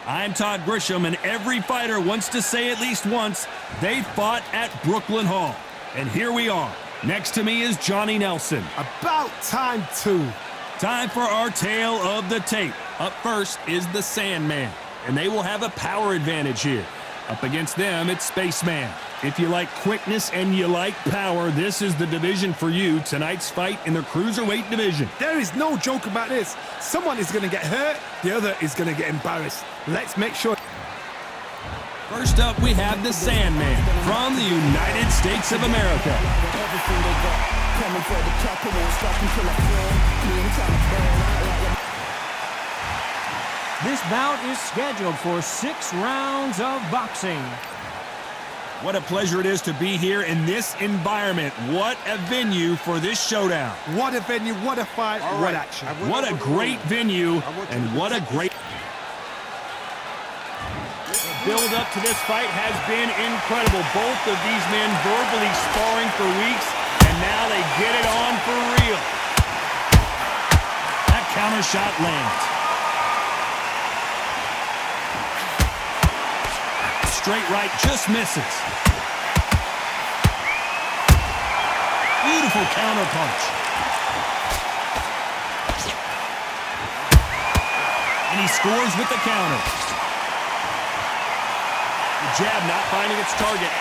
I'm Todd Grisham, and every fighter wants to say at least once they fought at Brooklyn Hall. And here we are. Next to me is Johnny Nelson. About time, too. Time for our tale of the tape. Up first is the Sandman, and they will have a power advantage here. Up against them, it's Spaceman. If you like quickness and you like power, this is the division for you. Tonight's fight in the Cruiserweight division. There is no joke about this. Someone is going to get hurt, the other is going to get embarrassed. Let's make sure. First up, we have the Sandman from the United States of America. This bout is scheduled for 6 rounds of boxing. What a pleasure it is to be here in this environment. What a venue for this showdown. What a venue, what a fight, what action. What a great venue, and what a great... The build-up to this fight has been incredible. Both of these men verbally sparring for weeks, and now they get it on for real. That counter shot lands. Straight right just misses. Beautiful counter punch. And he scores with the counter. The jab not finding its target.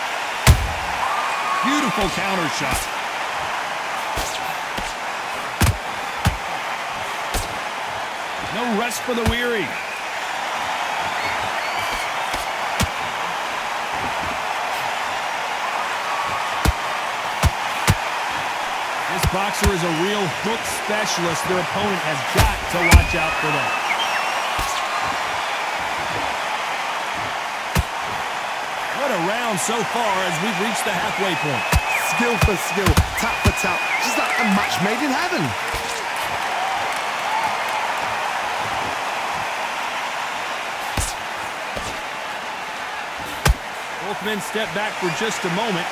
Beautiful counter shot. No rest for the weary. This boxer is a real hook specialist. Their opponent has got to watch out for that. What a round so far as we've reached the halfway point. Skill for skill, tap for tap, just like a match made in heaven. Both men step back for just a moment.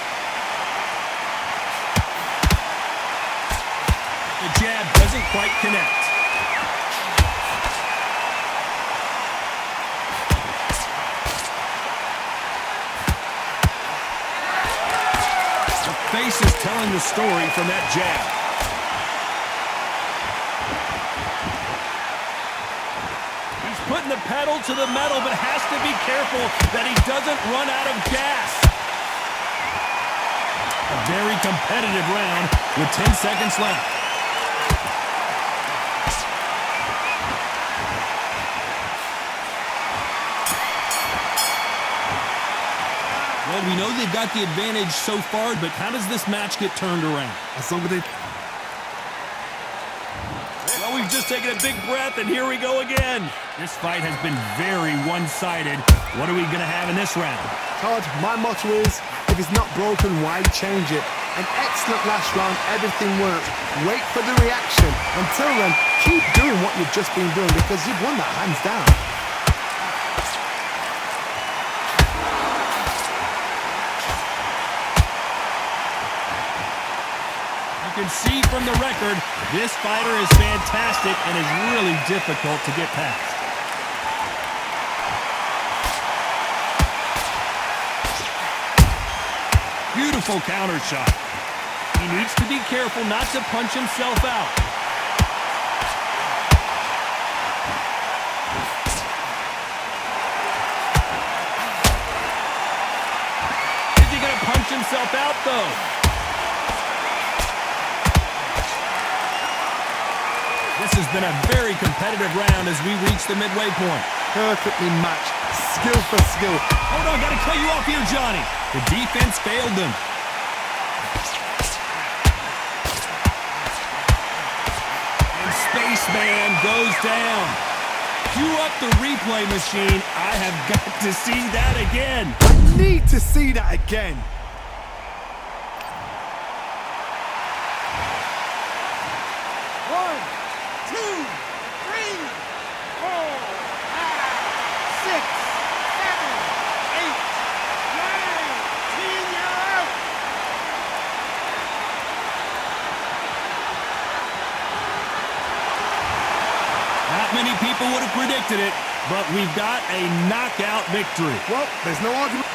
The jab doesn't quite connect. The face is telling the story from that jab. He's putting the pedal to the metal, but has to be careful that he doesn't run out of gas. A very competitive round with 10 seconds left. Well, we know they've got the advantage so far, but how does this match get turned around? As long as they... Well, we've just taken a big breath, and here we go again. This fight has been very one-sided. What are we going to have in this round? Todd, my motto is, if it's not broken, why change it? An excellent last round, everything worked. Wait for the reaction. Until then, keep doing what you've just been doing because you've won that hands down. You can see from the record, this fighter is fantastic and is really difficult to get past. Beautiful counter shot. He needs to be careful not to punch himself out. Is he going to punch himself out, though? This has been a very competitive round as we reach the midway point. Perfectly matched. Skill for skill. Hold on, gotta cut you off here, Johnny. The defense failed them. And Spaceman goes down. Cue up the replay machine. I have got to see that again. I need to see that again. Many people would have predicted it. but we've got a knockout victory. Well, there's no argument.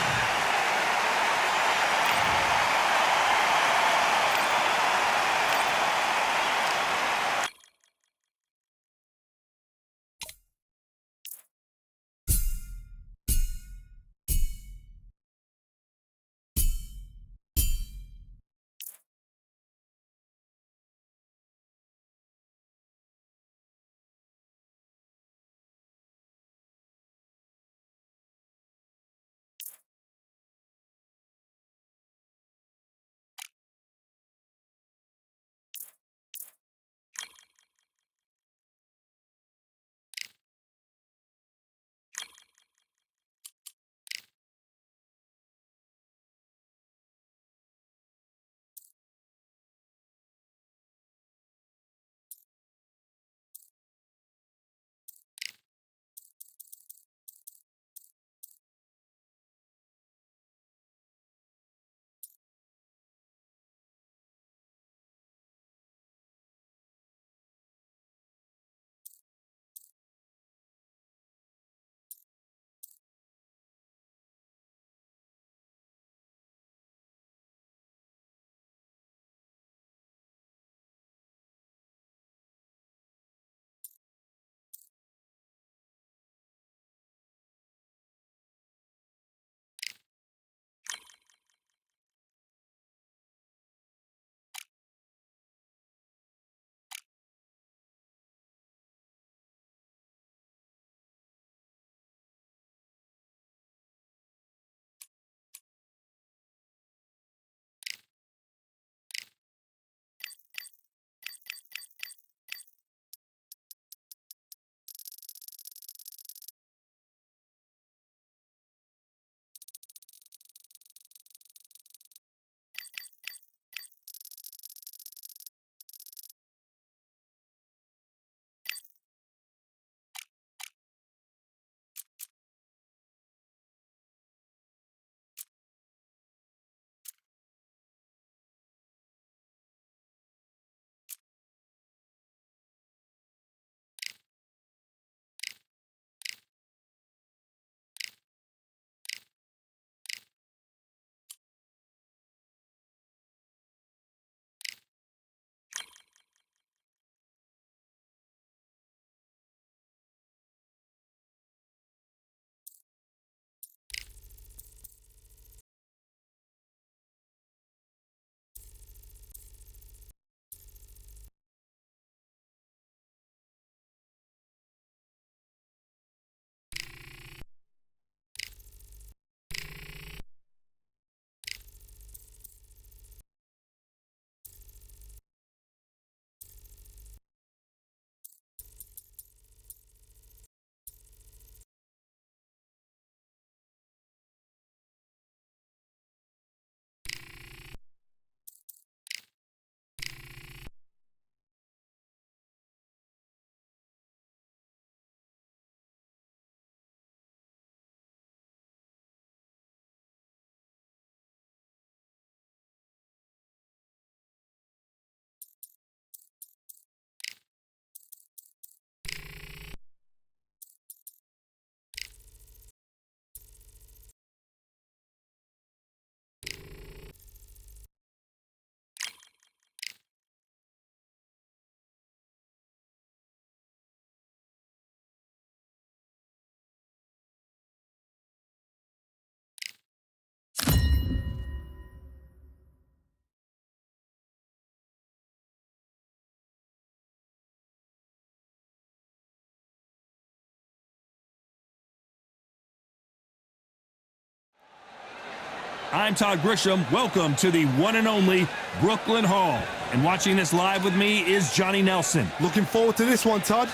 I'm Todd Grisham. Welcome to the one and only Brooklyn Hall. And watching this live with me is Johnny Nelson. Looking forward to this one, Todd.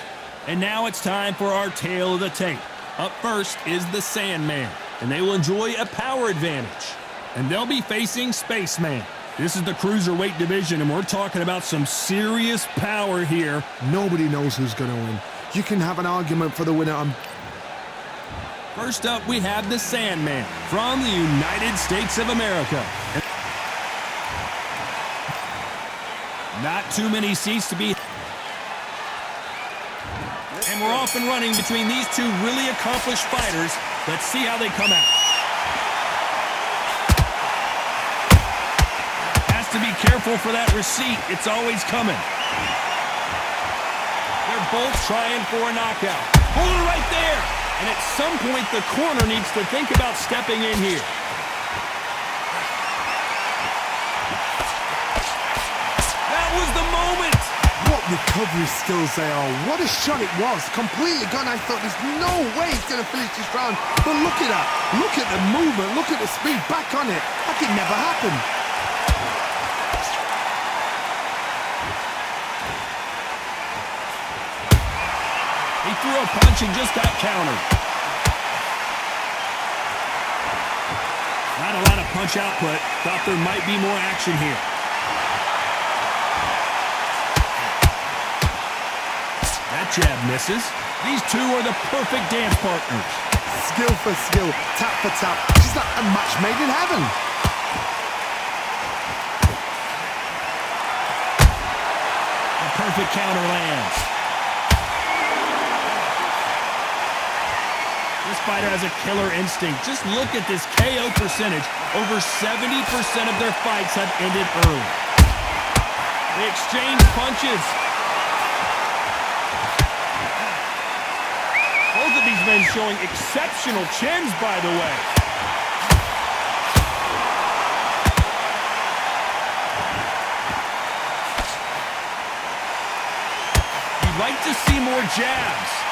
And now it's time for our tale of the tape. Up first is the Sandman, and they will enjoy a power advantage. And they'll be facing Spaceman. This is the cruiserweight division, and we're talking about some serious power here. Nobody knows who's going to win. You can have an argument for the winner. First up, we have the Sandman from the United States of America. Not too many seats to be. And we're off and running between these two really accomplished fighters. Let's see how they come out. Has to be careful for that receipt. It's always coming. They're both trying for a knockout. Hold it right there. And at some point, the corner needs to think about stepping in here. That was the moment. What recovery skills they are. What a shot it was. Completely gone. I thought there's no way he's going to finish this round. But look at that. Look at the movement. Look at the speed. Back on it. Like it never happened. He threw a punch and just got countered. Not a lot of punch output. Thought there might be more action here. That jab misses. These two are the perfect dance partners. Skill for skill, tap for tap. She's like a match made in heaven. A perfect counter lands. This fighter has a killer instinct. Just look at this KO percentage. Over 70% of their fights have ended early. They exchange punches. Both of these men showing exceptional chins, by the way. You'd like to see more jabs.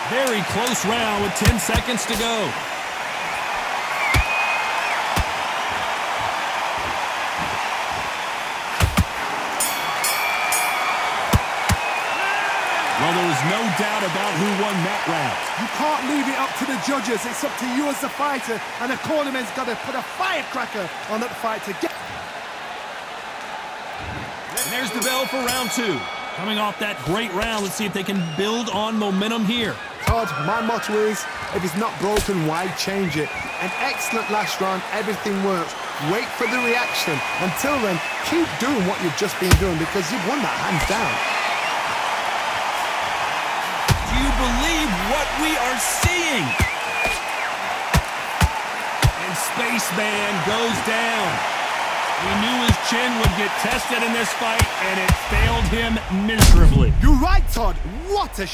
Very close round with 10 seconds to go. Well, there was no doubt about who won that round. You can't leave it up to the judges. It's up to you as the fighter, and the cornerman's got to put a firecracker on that fight to get. And there's the bell for round two. Coming off that great round, let's see if they can build on momentum here. Todd, my motto is, if it's not broken, why change it? An excellent last round, everything works. Wait for the reaction. Until then, keep doing what you've just been doing because you've won that hands down. Do you believe what we are seeing? And Spaceman goes down. We knew his chin would get tested in this fight, and it failed him miserably. You're right, Todd. What a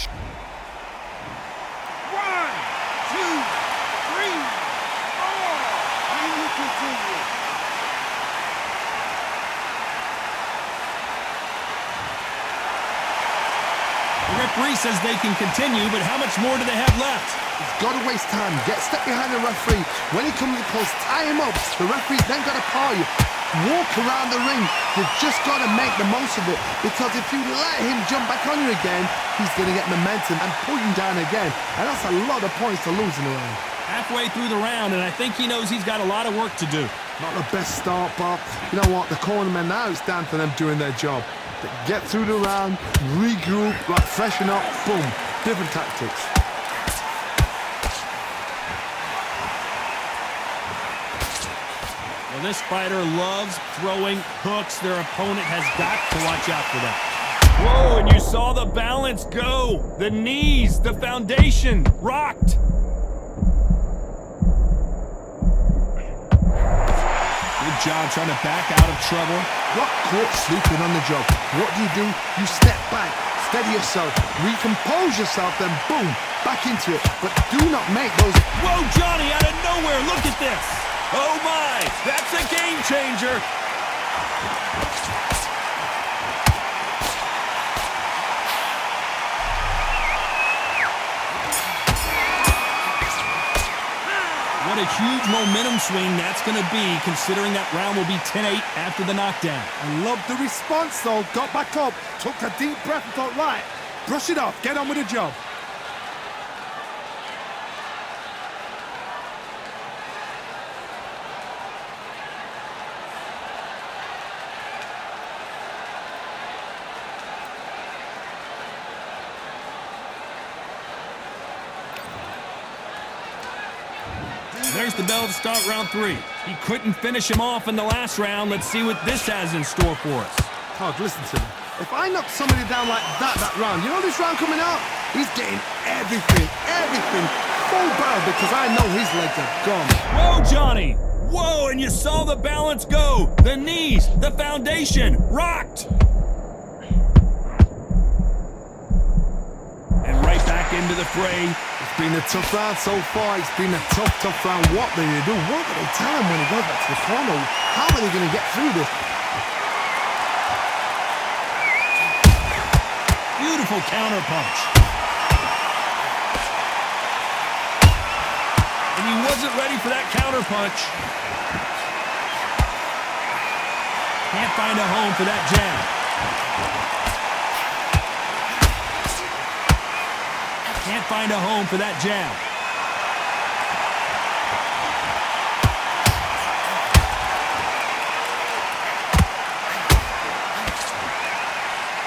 The referee says they can continue, but how much more do they have left? He's got to waste time. Get a step behind the referee. When he comes close, tie him up. The referee's then got to call you. Walk around the ring. You've just got to make the most of it. Because if you let him jump back on you again, he's going to get momentum and pull you down again. And that's a lot of points to lose in a round. Halfway through the round, and I think he knows he's got a lot of work to do. Not the best start, but you know what? The cornermen now, it's down to them doing their job. They get through the round, regroup, like freshen up, boom. Different tactics. Well, this fighter loves throwing hooks. Their opponent has got to watch out for that. Whoa, and you saw the balance go. The knees, the foundation, rocked. Good job trying to back out of trouble. Got caught sleeping on the job. What do? You step back, steady yourself, recompose yourself, then boom, back into it. But do not make those... Whoa, Johnny, out of nowhere, look at this. Oh my, that's a game changer. What a huge momentum swing that's going to be, considering that round will be 10-8 after the knockdown. I love the response, though. Got back up, took a deep breath and thought, right, brush it off, get on with the job. There's the bell to start round three. He couldn't finish him off in the last round. Let's see what this has in store for us. Oh, listen to me. If I knock somebody down like that round, you know this round coming out? He's getting everything, full barrel because I know his legs are gone. Whoa, Johnny! Whoa, and you saw the balance go! The knees, the foundation, rocked! And right back into the fray. It's been a tough round so far. It's been a tough round. What do they do? What do they tell him when he goes back to the corner? How are they going to get through this? Beautiful counter punch. And he wasn't ready for that counter punch. Can't find a home for that jab. Can't find a home for that jab.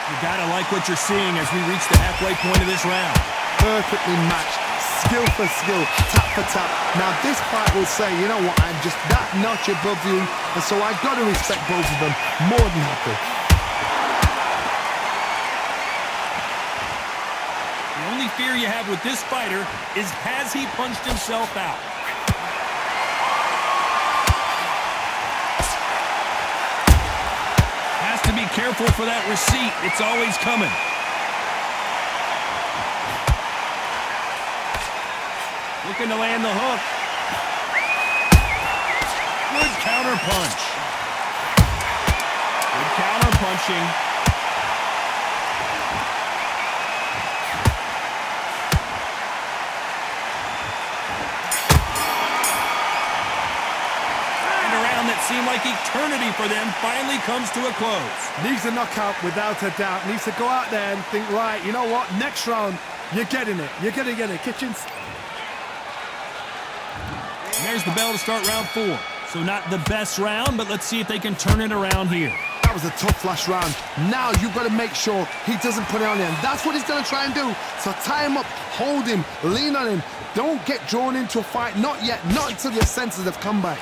You gotta like what you're seeing as we reach the halfway point of this round. Perfectly matched, skill for skill, tap for tap. Now this fight will say, you know what, I'm just that notch above you, and so I've got to respect both of them more than happy. The only fear you have with this fighter is, has he punched himself out? Has to be careful for that receipt. It's always coming. Looking to land the hook. Good counter punch. Good counter punching. That seemed like eternity for them finally comes to a close. Needs a knockout without a doubt. Needs to go out there and think, right, you know what, next round, you're getting it. You're going to get it. Kitchens. And there's the bell to start round 4. So not the best round, but let's see if they can turn it around here. That was a tough last round. Now you've got to make sure he doesn't put it on him. That's what he's going to try and do. So tie him up, hold him, lean on him. Don't get drawn into a fight. Not yet. Not until your senses have come back.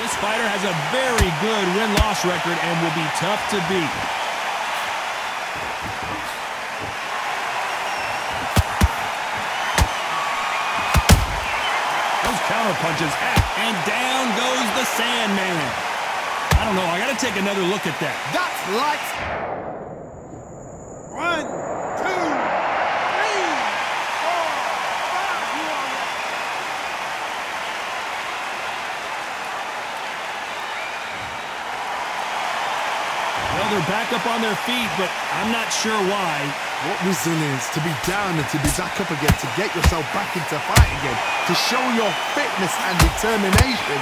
This fighter has a very good win-loss record and will be tough to beat. Those counter punches, and down goes the Sandman. I don't know, I gotta take another look at that. That's lights. 1, 2, 3, 4, 5. They're back up on their feet, but I'm not sure why. What resilience to be down and to be back up again, to get yourself back into fight again, to show your fitness and determination.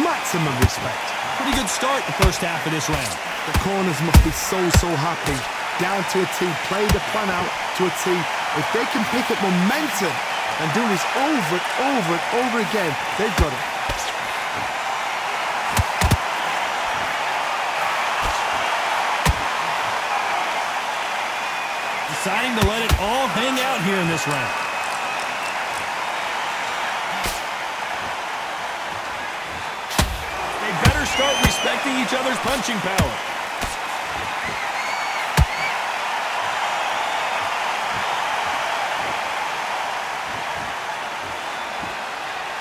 Maximum respect. Pretty good start the first half of this round. The corners must be so happy. Down to a T, play the plan out to a T. If they can pick up momentum and do this over and over again, they've got it. Deciding to let it all hang out here in this round. They better start respecting each other's punching power.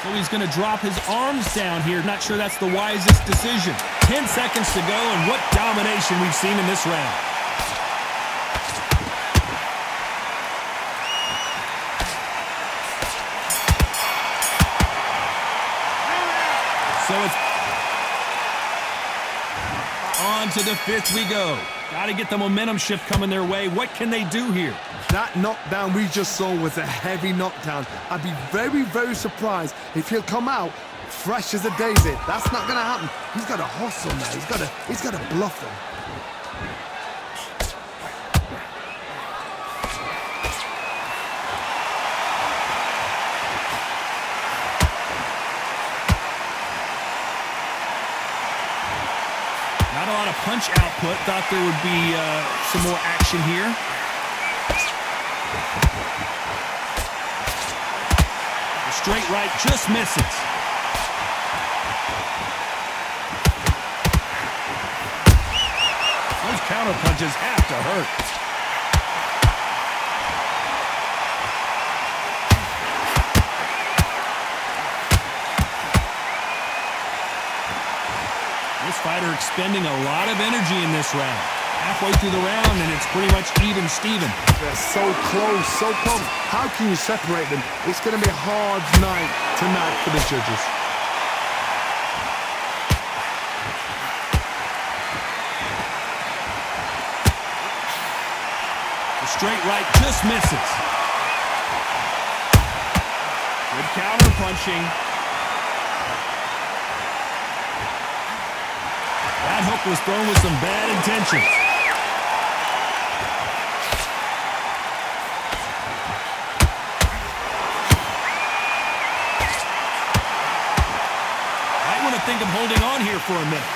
So he's going to drop his arms down here. Not sure that's the wisest decision. 10 seconds to go, and what domination we've seen in this round. So it's on to the 5th we go. Got to get the momentum shift coming their way. What can they do here? That knockdown we just saw was a heavy knockdown. I'd be very surprised if he'll come out fresh as a daisy. That's not going to happen. He's got to hustle now. He's got to bluff them. Not a lot of punch output. Thought there would be some more action here. The straight right just misses. counterpunches have to hurt. This fighter expending a lot of energy in this round. Halfway through the round, and it's pretty much even Steven. They're so close, so close. How can you separate them? It's going to be a hard night tonight for the judges. The straight right just misses. Good counter punching. That hook was thrown with some bad intentions. Might want to think of holding on here for a minute.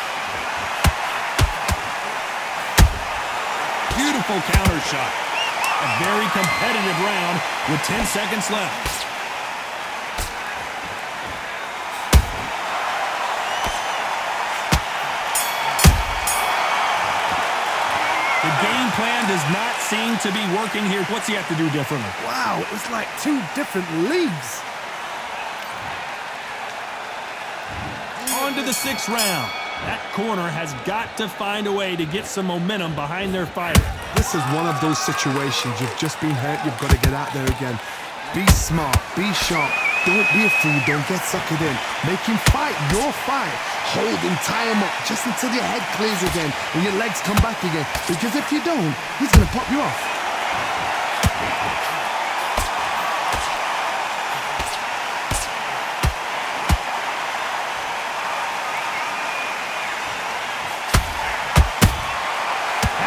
Beautiful counter shot. A very competitive round with 10 seconds left. The game plan does not seem to be working here. What's he have to do differently? Wow, it's like two different leagues. On to the 6th round. That corner has got to find a way to get some momentum behind their fighter. This is one of those situations. You've just been hurt. You've got to get out there again. Be smart. Be sharp. Don't be a fool. Don't get suckered in. Make him fight your fight. Hold him, tie him up just until your head clears again and your legs come back again. Because if you don't, he's going to pop you off.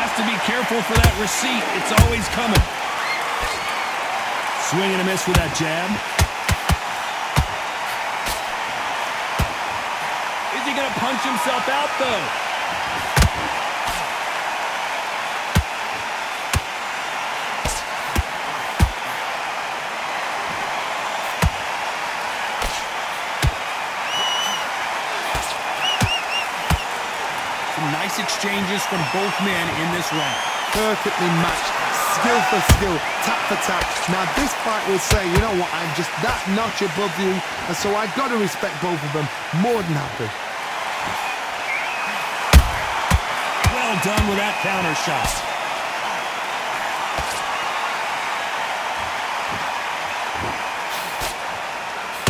Has to be careful for that receipt. It's always coming. Swing and a miss with that jab. Is he going to punch himself out, though? Some nice exchanges from both men in this round. Perfectly matched. Skill for skill, tap for tap. Now this fight will say, you know what, I'm just that notch above you, and so I've got to respect both of them. More than happy. Well done with that counter shot.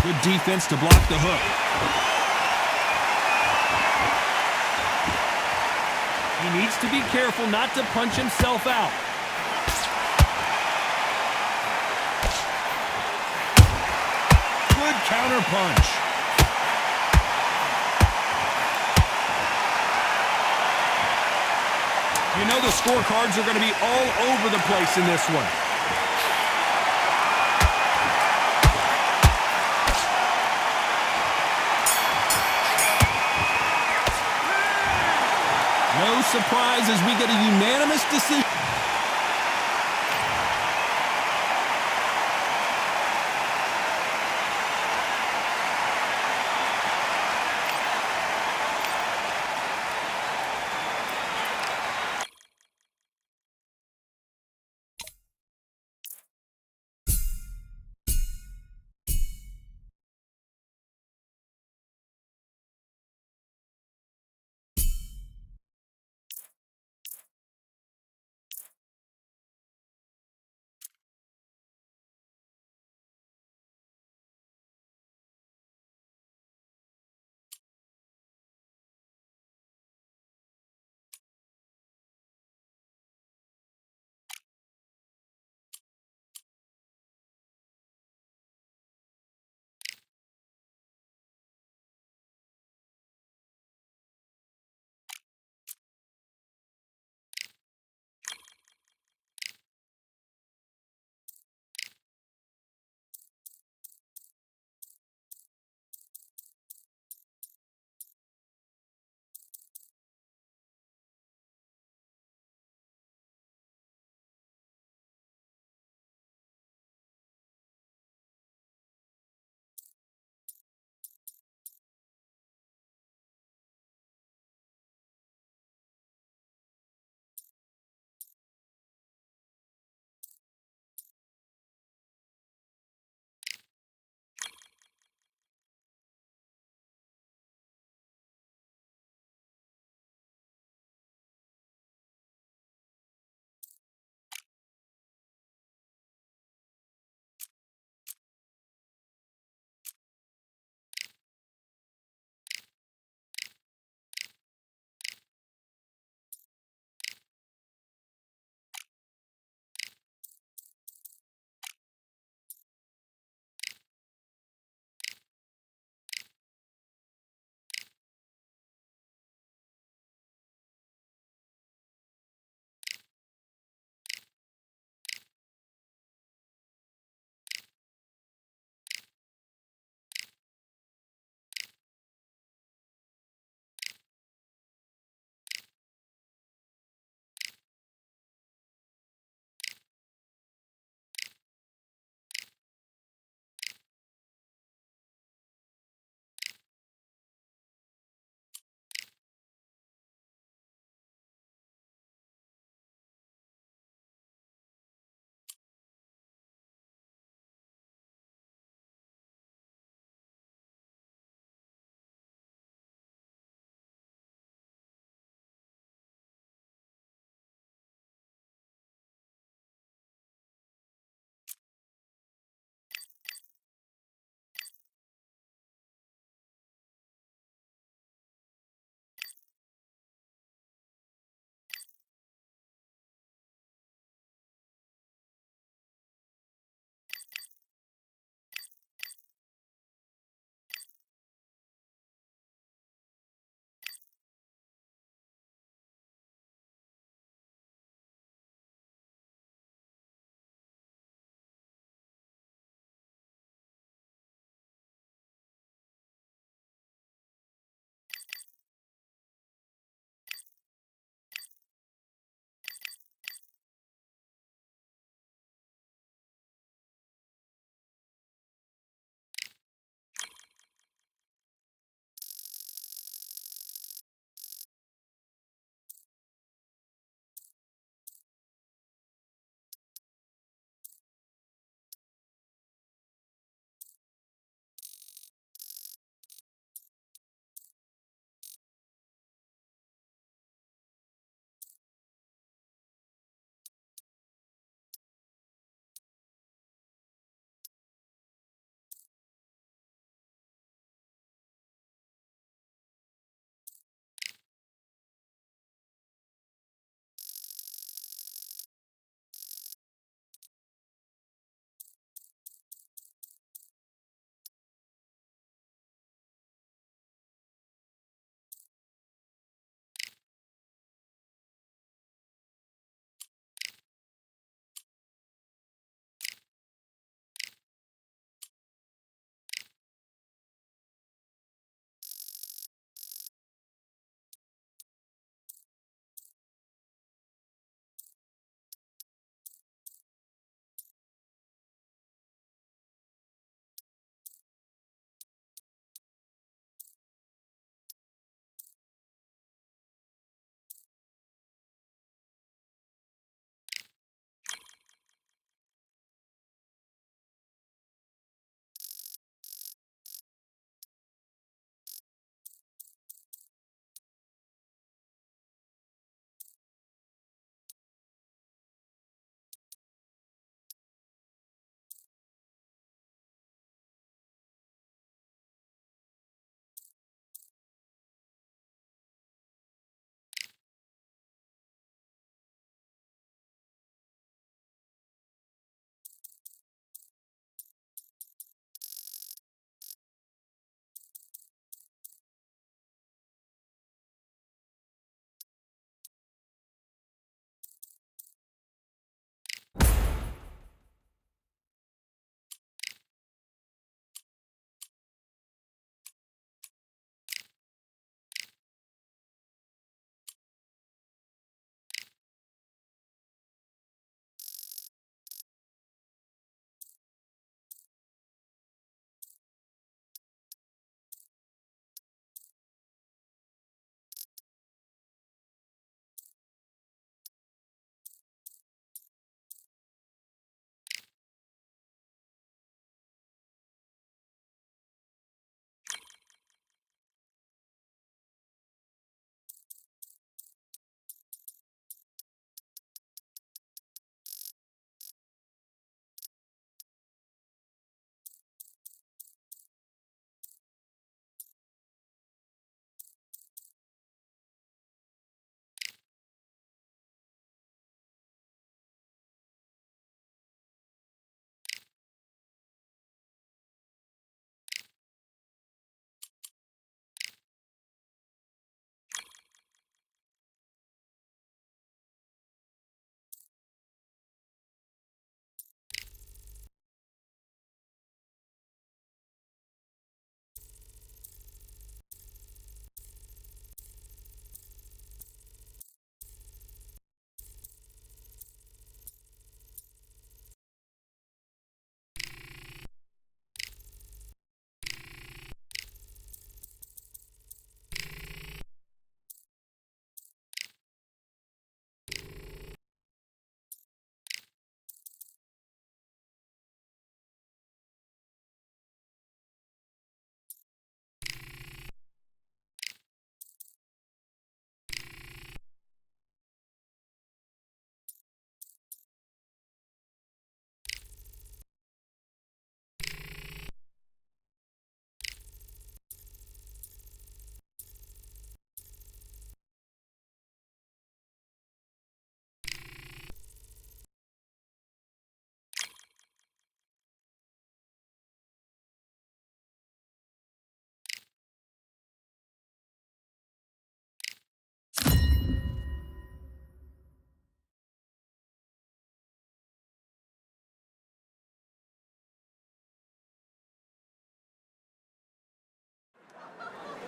Good defense to block the hook. He needs to be careful not to punch himself out. Good counter punch. You know the scorecards are going to be all over the place in this one. No surprise as we get a unanimous decision.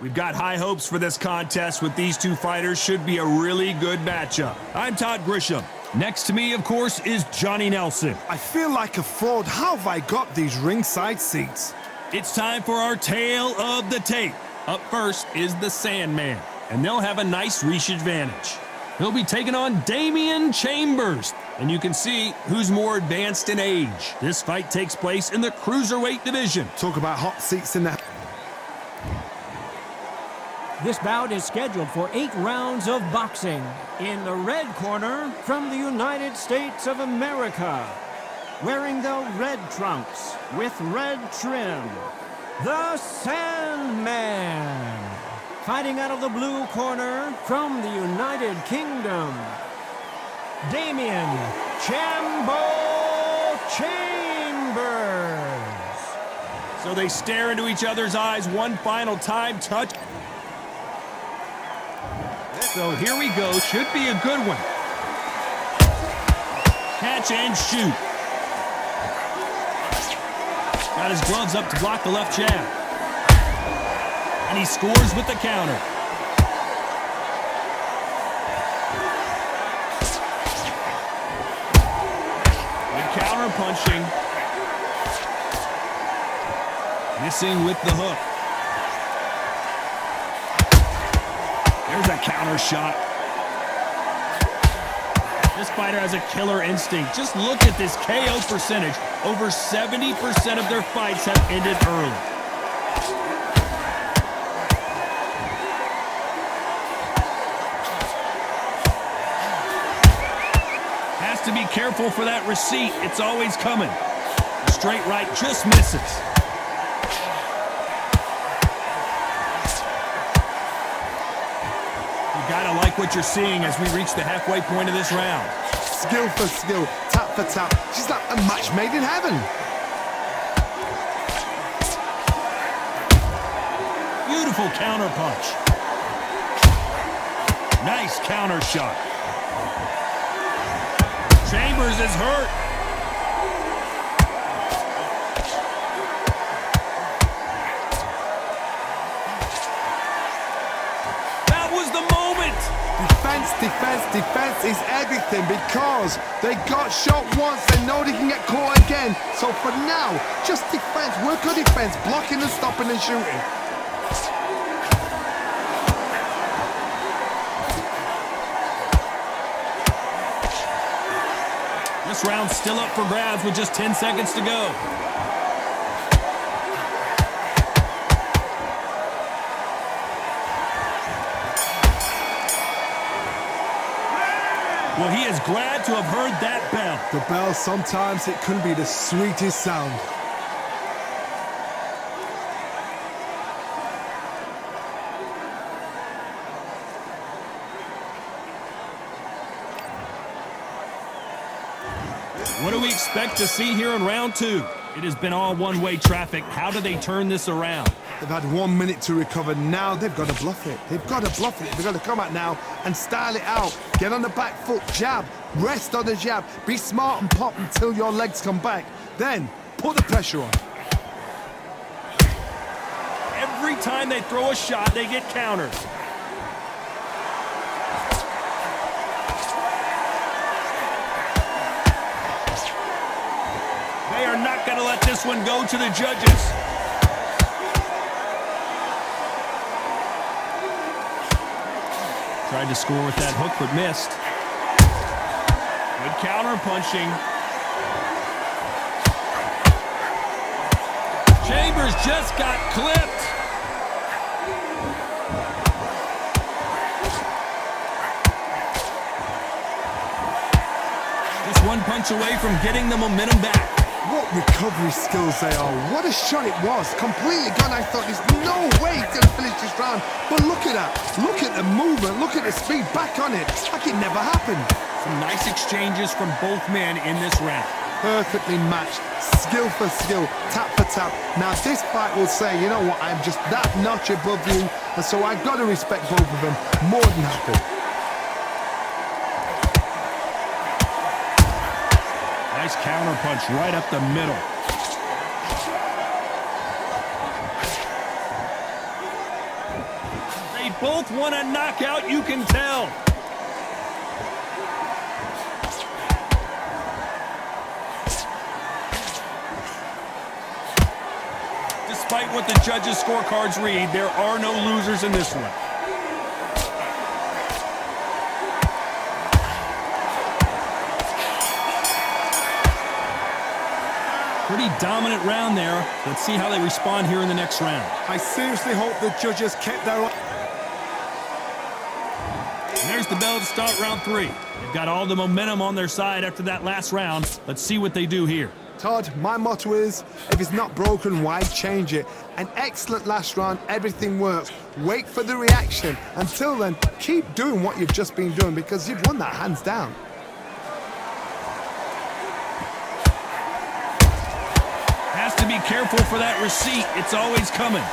We've got high hopes for this contest with these two fighters. Should be a really good matchup. I'm Todd Grisham. Next to me, of course, is Johnny Nelson. I feel like a fraud. How have I got these ringside seats? It's time for our tale of the tape. Up first is the Sandman, and they'll have a nice reach advantage. He'll be taking on Damian Chambers, and you can see who's more advanced in age. This fight takes place in the cruiserweight division. Talk about hot seats in the... This bout is scheduled for 8 rounds of boxing. In the red corner, from the United States of America, wearing the red trunks with red trim, the Sandman. Fighting out of the blue corner, from the United Kingdom, Damian Chambo Chambers. So they stare into each other's eyes one final time. Touch. So here we go. Should be a good one. Catch and shoot. Got his gloves up to block the left jab. And he scores with the counter. Good counter punching. Missing with the hook. There's a counter shot. This fighter has a killer instinct. Just look at this KO percentage. Over 70% of their fights have ended early. Has to be careful for that receipt. It's always coming. Straight right just misses. Gotta like what you're seeing as we reach the halfway point of this round. Skill for skill, tap for tap. She's like a match made in heaven. Beautiful counter punch. Nice counter shot. Chambers is hurt. Defense is everything because they got shot once. They know they can get caught again. So for now, just defense. Work on defense, blocking and stopping and shooting. This round's still up for grabs with just 10 seconds to go. Well, he is glad to have heard that bell. The bell, sometimes it can be the sweetest sound. What do we expect to see here in round 2? It has been all one-way traffic. How do they turn this around? They've had 1 minute to recover. Now they've got to bluff it. They've got to bluff it. They've got to come out now and style it out. Get on the back foot, jab, rest on the jab. Be smart and pop until your legs come back. Then put the pressure on. Every time they throw a shot, they get countered. They are not going to let this one go to the judges. Tried to score with that hook, but missed. Good counter punching. Chambers just got clipped. Just one punch away from getting the momentum back. What recovery skills they are. What a shot it was. Completely gone. I thought there's no way he's going to finish this round. But look at that. Look at the movement. Look at the speed. Back on it. Like it never happened. Some nice exchanges from both men in this round. Perfectly matched. Skill for skill. Tap for tap. Now this fight will say, you know what, I'm just that notch above you. And so I've got to respect both of them. More than happy. Nice counter punch right up the middle. They both want a knockout, you can tell. Despite what the judges' scorecards read, there are no losers in this one. Pretty dominant round there. Let's see how they respond here in the next round. I seriously hope the judges kept their... And there's the bell to start round 3. They've got all the momentum on their side after that last round. Let's see what they do here. Todd, my motto is, if it's not broken, why change it? An excellent last round, everything works. Wait for the reaction. Until then, keep doing what you've just been doing because you've won that hands down. Has to be careful for that receipt. It's always coming.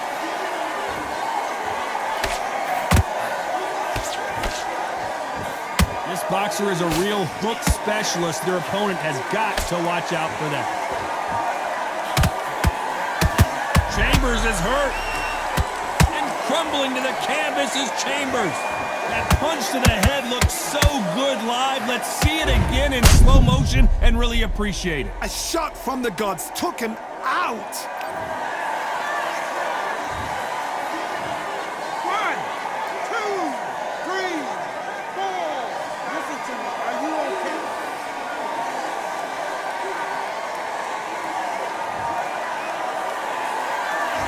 This boxer is a real hook specialist. Their opponent has got to watch out for that. Chambers is hurt. And crumbling to the canvas is Chambers. That punch to the head looks so good live. Let's see it again in slow motion and really appreciate it. A shot from the gods took him out. 1, 2, 3, 4. Listen to me. Are you okay?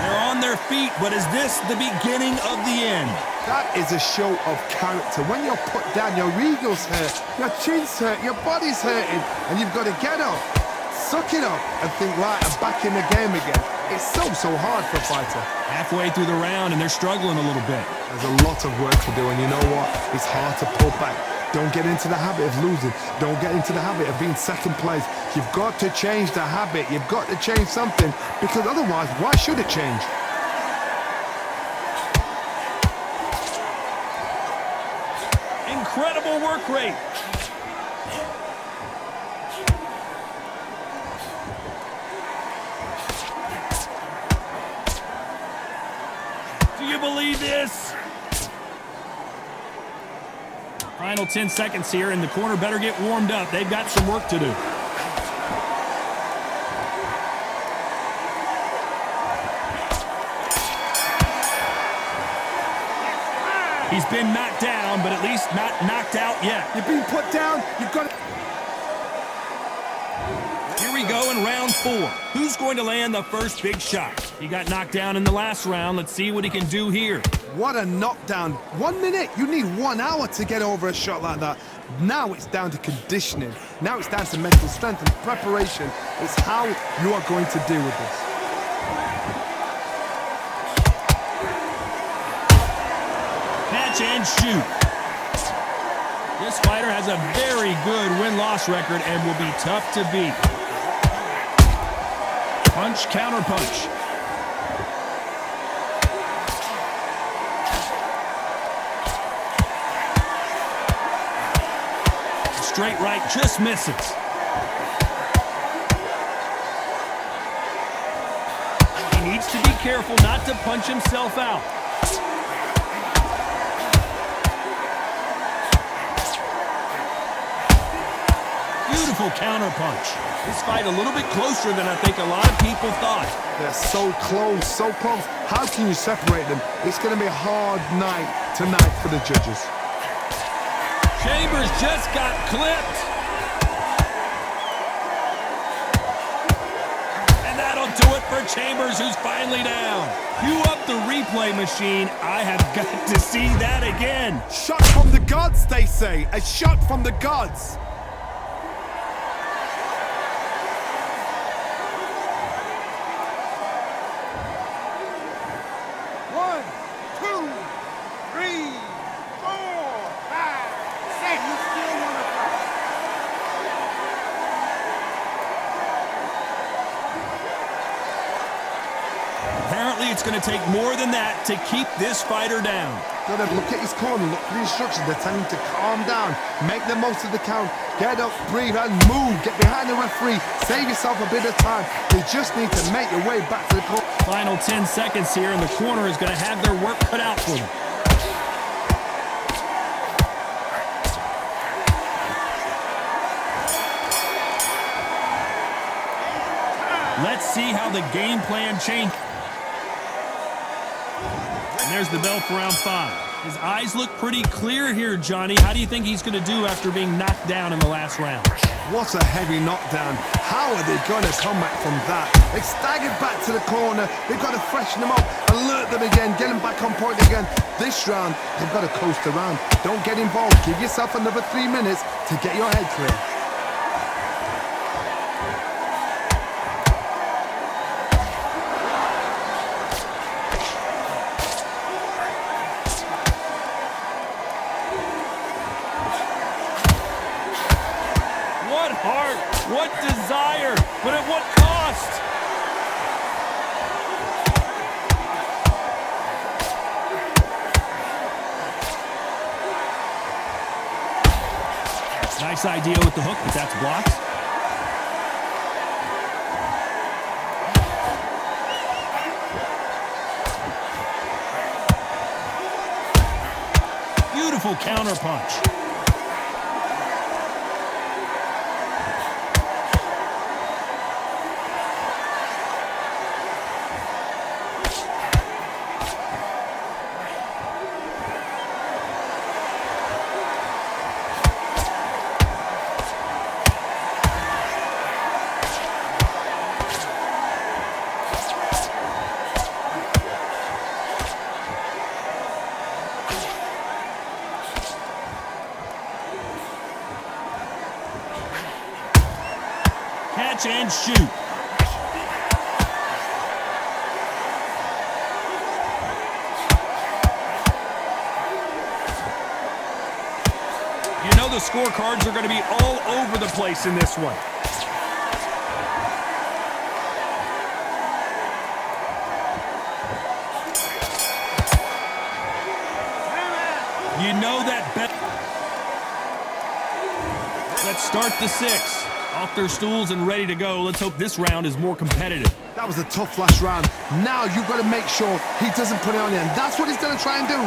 They're on their feet, but is this the beginning of the end? That is a show of character. When you're put down, your ego's hurt, your chin's hurt, your body's hurting, and you've got to get up, suck it up, and think, right, I'm back in the game again. It's so hard for a fighter. Halfway through the round, and they're struggling a little bit. There's a lot of work to do, and you know what? It's hard to pull back. Don't get into the habit of losing. Don't get into the habit of being second place. You've got to change the habit. You've got to change something, because otherwise, why should it change? Incredible work rate. Do you believe this? Final 10 seconds here, and the corner better get warmed up. They've got some work to do. He's been knocked down, but at least not knocked out yet. You've been put down. You've got to... Here we go in round 4. Who's going to land the first big shot? He got knocked down in the last round. Let's see what he can do here. What a knockdown. 1 minute. You need 1 hour to get over a shot like that. Now it's down to conditioning. Now it's down to mental strength and preparation. It's how you are going to deal with this. Catch and shoot. This fighter has a very good win-loss record and will be tough to beat. Punch, counter punch. Straight right just misses. He needs to be careful not to punch himself out. Beautiful counter punch. This fight a little bit closer than I think a lot of people thought. They're so close, so close. How can you separate them? It's going to be a hard night tonight for the judges. Chambers just got clipped. And that'll do it for Chambers, who's finally down. Cue up the replay machine. I have got to see that again. Shot from the gods, they say. A shot from the gods. Apparently, it's going to take more than that to keep this fighter down. Gotta look at his corner, look for the instructions. They're telling him to calm down, make the most of the count, get up, breathe, and move. Get behind the referee, save yourself a bit of time. You just need to make your way back to the corner. Final 10 seconds here, and the corner is going to have their work cut out for them. see how the game plan changed. And there's the bell for round 5. His eyes look pretty clear here, Johnny. How do you think he's going to do after being knocked down in the last round? What a heavy knockdown. How are they going to come back from that? They staggered back to the corner. They've got to freshen them up, alert them again, get them back on point again. This round, they've got to coast around. Don't get involved. Give yourself another 3 minutes to get your head clear. What heart, what desire, but at what cost? Nice idea with the hook, but that's blocked. Beautiful counter punch. Catch and shoot. You know the scorecards are going to be all over the place in this one. You know that bet. Let's start the 6. Off their stools and ready to go. Let's hope this round is more competitive. That was a tough last round. Now you've got to make sure he doesn't put it on you, and that's what he's going to try and do.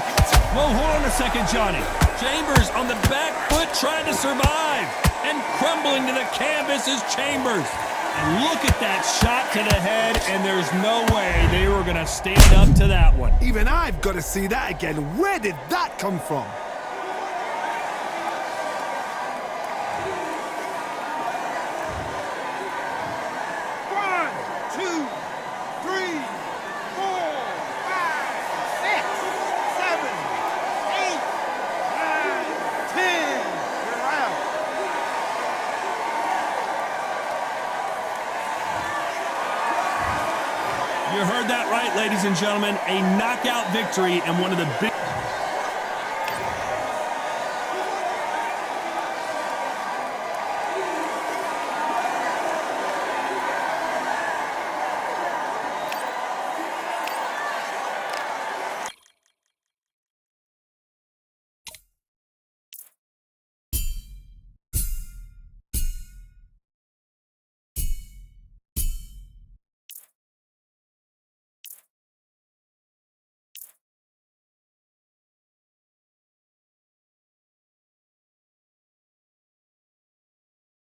Whoa, hold on a second, Johnny. Chambers on the back foot trying to survive. And crumbling to the canvas is Chambers. And look at that shot to the head, and there's no way they were going to stand up to that one. Even I've got to see that again. Where did that come from? You heard that right, ladies and gentlemen. A knockout victory and one of the big...